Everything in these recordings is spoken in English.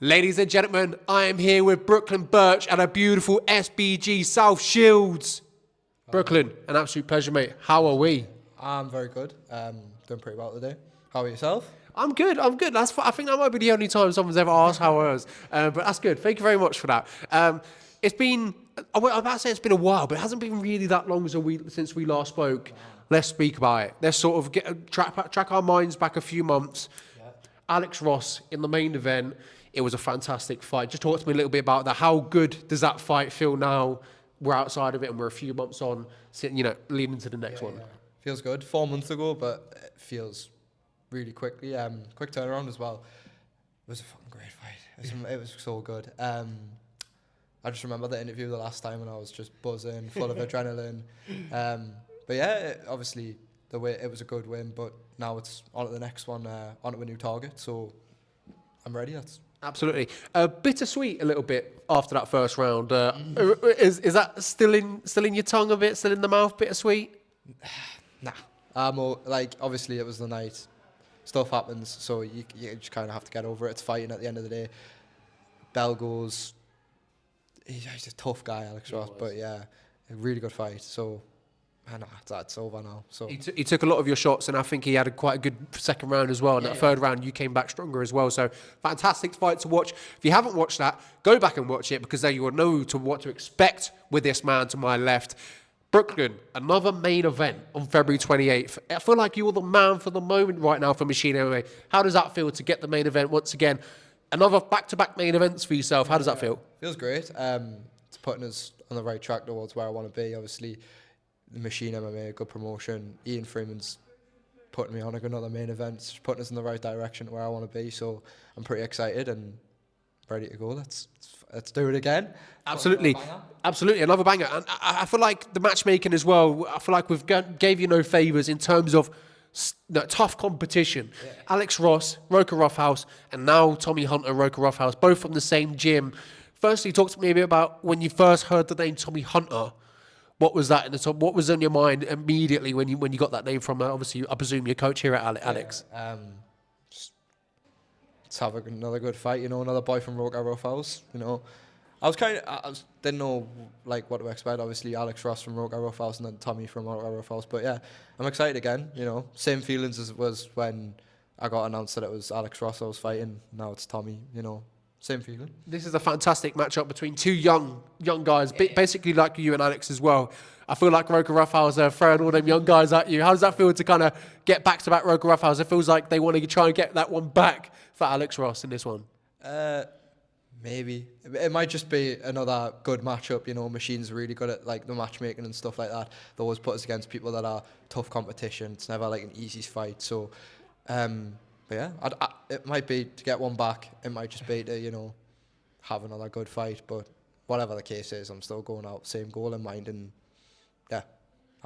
Ladies and gentlemen, I am here with Brooklyn Burch at a beautiful SBG South Shields. Brooklyn, an absolute pleasure, mate. How are we? I'm very good. Doing pretty well today. How about yourself? I'm good. I think that might be the only time someone's ever asked how I was. But that's good. Thank you very much for that. It's been, I'm about to say it's been a while, but it hasn't been really that long since we last spoke. Let's speak about it. Let's sort of track our minds back a few months. Yeah. Alex Ross in the main event. It was a fantastic fight. Just talk to me a little bit about that. How good does that fight feel now? We're outside of it and we're a few months on, leading to the next one. Yeah. Feels good. 4 months ago, but it feels really quickly. Quick turnaround as well. It was a fucking great fight. It was so good. I just remember the interview the last time and I was just buzzing, full of adrenaline. But yeah, obviously it was a good win, but now it's on to the next one, onto a new target. So I'm ready. Absolutely. Bittersweet a little bit after that first round. Is that still in your tongue a bit, still in the mouth, bittersweet? Nah. Obviously it was the night. Stuff happens, so you just kind of have to get over it. It's fighting at the end of the day. Bell goes. He's a tough guy, Alex Ross, but yeah, a really good fight. So, it's over now. So he took a lot of your shots, and I think he had quite a good second round as well. And that third round, you came back stronger as well. So, fantastic fight to watch. If you haven't watched that, go back and watch it because then you will know what to expect with this man to my left. Brooklyn, another main event on February 28th. I feel like you're the man for the moment right now for Machine MMA. How does that feel to get the main event once again? Another back-to-back main events for yourself. How does that feel? Feels great. It's putting us on the right track towards where I want to be. Obviously, the Machine MMA, good promotion. Ian Freeman's putting me on another main event. It's putting us in the right direction where I want to be. So I'm pretty excited and ready to go. Let's do it again. Absolutely. Another banger. And I feel like the matchmaking as well, I feel like we've gave you no favours in terms of tough competition. Yeah. Alex Ross, Roker Roughhouse, and now Tommy Hunter, Roker Roughhouse, both from the same gym. Firstly, talk to me a bit about when you first heard the name Tommy Hunter. What was that in the top? What was on your mind immediately when you got that name from? Obviously, I presume your coach here at Alex. Let's have another good fight. Another boy from Roker Roughhouse. Didn't know what to expect. Obviously, Alex Ross from Roker Roughhouse and then Tommy from Roker Roughhouse. But yeah, I'm excited again. Same feelings as it was when I got announced that it was Alex Ross I was fighting. Now it's Tommy. Same feeling. This is a fantastic matchup between two young guys, basically like you and Alex as well. I feel like Roker Roughhouse are throwing all them young guys at you. How does that feel to kind of get back-to-back Roker Roughhouse? It feels like they want to try and get that one back for Alex Ross in this one. Maybe. It might just be another good matchup. Machine's really good at the matchmaking and stuff like that. They always put us against people that are tough competition. It's never an easy fight. So, but yeah, it might be to get one back. It might just be to, have another good fight. But whatever the case is, I'm still going out, same goal in mind. And yeah.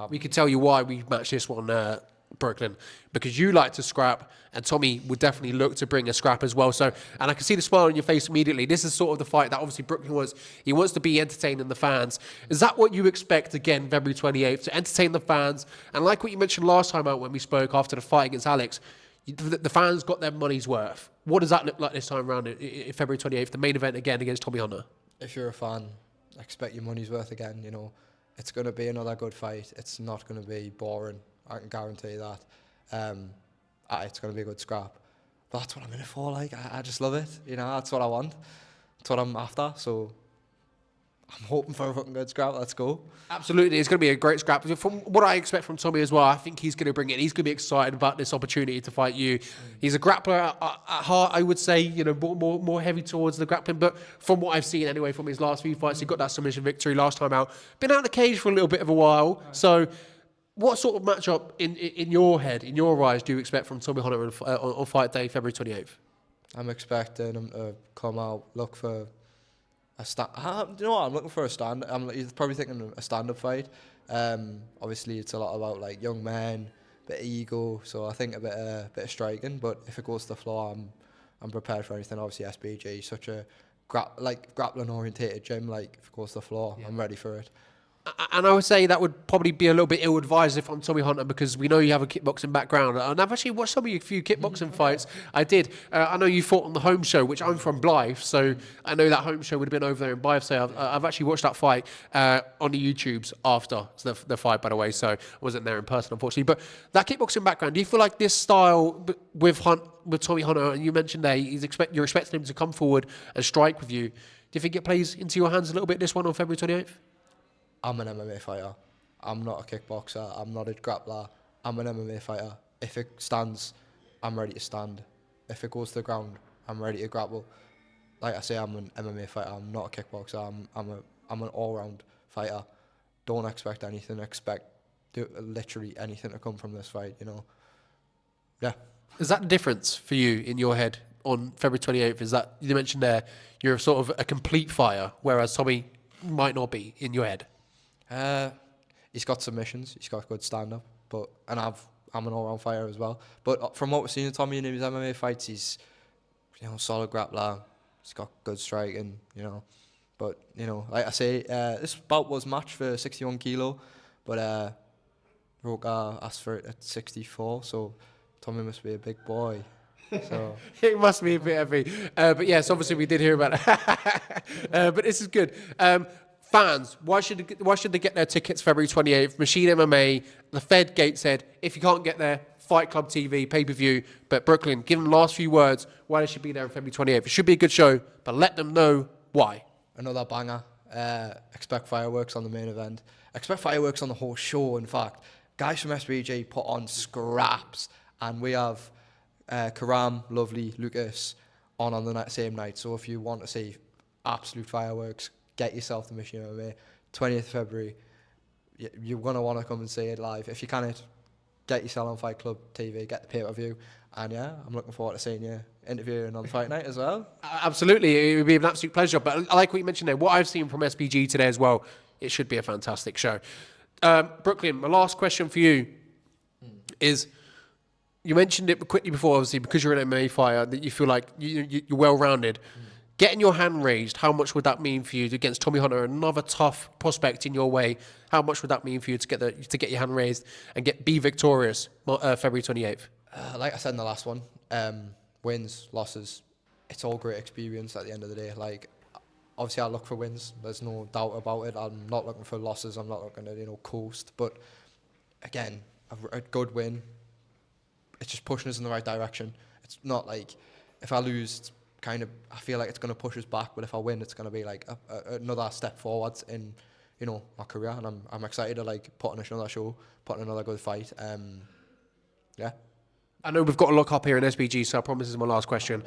We could tell you why we matched this one, Brooklyn, because you like to scrap and Tommy would definitely look to bring a scrap as well. So, and I can see the smile on your face immediately. This is sort of the fight that obviously Brooklyn was. He wants to be entertaining the fans. Is that what you expect again, February 28th, to entertain the fans? And like what you mentioned last time out when we spoke after the fight against Alex, the fans got their money's worth. What does that look like this time around in February 28th, the main event again against Tommy Hunter? If you're a fan, expect your money's worth again. It's going to be another good fight. It's not going to be boring. I can guarantee that. It's going to be a good scrap. But that's what I'm in it for. I just love it. That's what I want. That's what I'm after. So I'm hoping for a fucking good scrap. Let's go. Absolutely. It's going to be a great scrap. From what I expect from Tommy as well, I think he's going to bring it. He's going to be excited about this opportunity to fight you. He's a grappler at heart, I would say, more heavy towards the grappling. But from what I've seen anyway from his last few fights, he got that submission victory last time out. Been out of the cage for a little bit of a while. So what sort of matchup in your head, in your eyes, do you expect from Tommy Hunter on fight day, February 28th? I'm expecting him to come out, look for a stand. I'm looking for a stand. He's probably thinking a stand-up fight. Obviously, it's a lot about young men, bit of ego. So I think a bit of striking. But if it goes to the floor, I'm prepared for anything. Obviously, SBG, such a grappling orientated gym. If it goes to the floor, I'm ready for it. And I would say that would probably be a little bit ill-advised if I'm Tommy Hunter, because we know you have a kickboxing background. And I've actually watched some of your few kickboxing fights. I did. I know you fought on the home show, which I'm from Blythe, so I know that home show would have been over there in Blythe. So I've actually watched that fight on the YouTubes after the fight, by the way. So I wasn't there in person, unfortunately. But that kickboxing background, do you feel like this style with Tommy Hunter, and you mentioned there, you're expecting him to come forward and strike with you. Do you think it plays into your hands a little bit, this one on February 28th? I'm an MMA fighter. I'm not a kickboxer. I'm not a grappler. I'm an MMA fighter. If it stands, I'm ready to stand. If it goes to the ground, I'm ready to grapple. Like I say, I'm an MMA fighter. I'm not a kickboxer. I'm an all-round fighter. Don't expect anything. Expect literally anything to come from this fight. Yeah. Is that the difference for you in your head on February 28th? Is that, you mentioned there, you're sort of a complete fighter, whereas Tommy might not be in your head? He's got submissions. He's got good stand-up, I'm an all-round fighter as well. But from what we've seen of Tommy in his MMA fights, he's solid grappler. He's got good striking. But like I say, this bout was matched for 61 kilo, but Roka asked for it at 64. So Tommy must be a big boy. So It must be a bit heavy. But yes, obviously we did hear about it. But this is good. Fans, why should they get their tickets February 28th? Machine MMA, the Fed, Gateshead. If you can't get there, Fight Club TV, pay-per-view. But Brooklyn, give them last few words why they should be there on February 28th. It should be a good show, but let them know why. another banger. Expect fireworks on the main event. Expect fireworks on the whole show, in fact. Guys from SBG put on scraps, and we have Karam, Lovely, Lucas on the same night. So if you want to see absolute fireworks, get yourself the Mission MMA. 20th February, you're going to want to come and see it live. If you can't, get yourself on Fight Club TV, get the pay-per-view. And yeah, I'm looking forward to seeing you interviewing on Fight Night as well. Absolutely, it would be an absolute pleasure. But I like what you mentioned there. What I've seen from SBG today as well, it should be a fantastic show. Brooklyn, my last question for you is, you mentioned it quickly before, obviously, because you're an MMA fighter, that you feel like you're well-rounded. Getting your hand raised, how much would that mean for you against Tommy Hunter, another tough prospect in your way? How much would that mean for you to get your hand raised and be victorious February 28th? Like I said in the last one, wins, losses, it's all great experience at the end of the day. Like, obviously I look for wins, there's no doubt about it. I'm not looking for losses, I'm not looking to, coast. But again, a good win, it's just pushing us in the right direction. It's not like, if I lose, it's kind of, I feel like it's going to push us back, but if I win, it's going to be like another step forwards in, my career. And I'm excited to put on another show, put on another good fight. Yeah. I know we've got to look up here in SBG, so I promise this is my last question.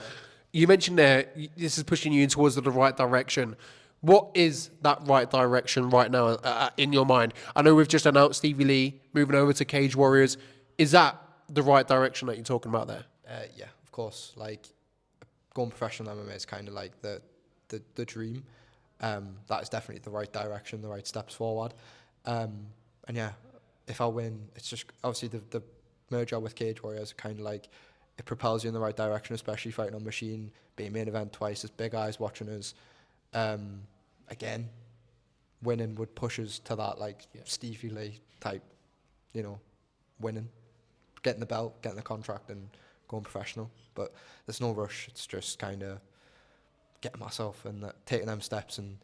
You mentioned there, this is pushing you towards the right direction. What is that right direction right now in your mind? I know we've just announced Stevie Lee moving over to Cage Warriors. Is that the right direction that you're talking about there? Yeah, of course. Going professional MMA is kind of like the dream. That is definitely the right direction, the right steps forward. And yeah, if I win, it's just obviously the merger with Cage Warriors kind of it propels you in the right direction, especially fighting on Machine, being main event twice, there's big eyes watching us. Again, winning would push us to that Stevie Lee type, winning, getting the belt, getting the contract and going professional. But there's no rush, it's just kind of getting myself and taking them steps and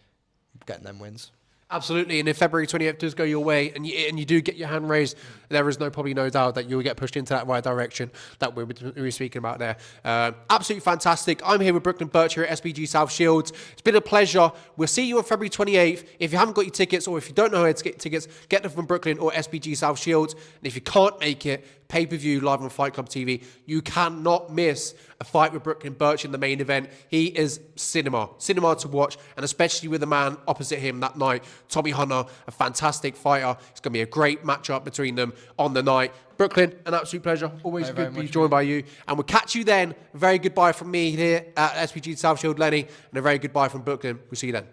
getting them wins. Absolutely, and if February 28th does go your way and you do get your hand raised, there is probably no doubt that you'll get pushed into that right direction that we were speaking about there. Absolutely fantastic. I'm here with Brooklyn Burch here at SBG South Shields. It's been a pleasure. We'll see you on February 28th. If you haven't got your tickets or if you don't know how to get tickets, get them from Brooklyn or SBG South Shields. And if you can't make it, pay-per-view live on Fight Club TV. You cannot miss a fight with Brooklyn Burch in the main event. He is cinema to watch, and especially with the man opposite him that night, Tommy Hunter, a fantastic fighter. It's going to be a great matchup between them on the night. Brooklyn, an absolute pleasure. Always good to be joined by you. And we'll catch you then. A very goodbye from me here at SPG South Shield, Lenny, and a very goodbye from Brooklyn. We'll see you then.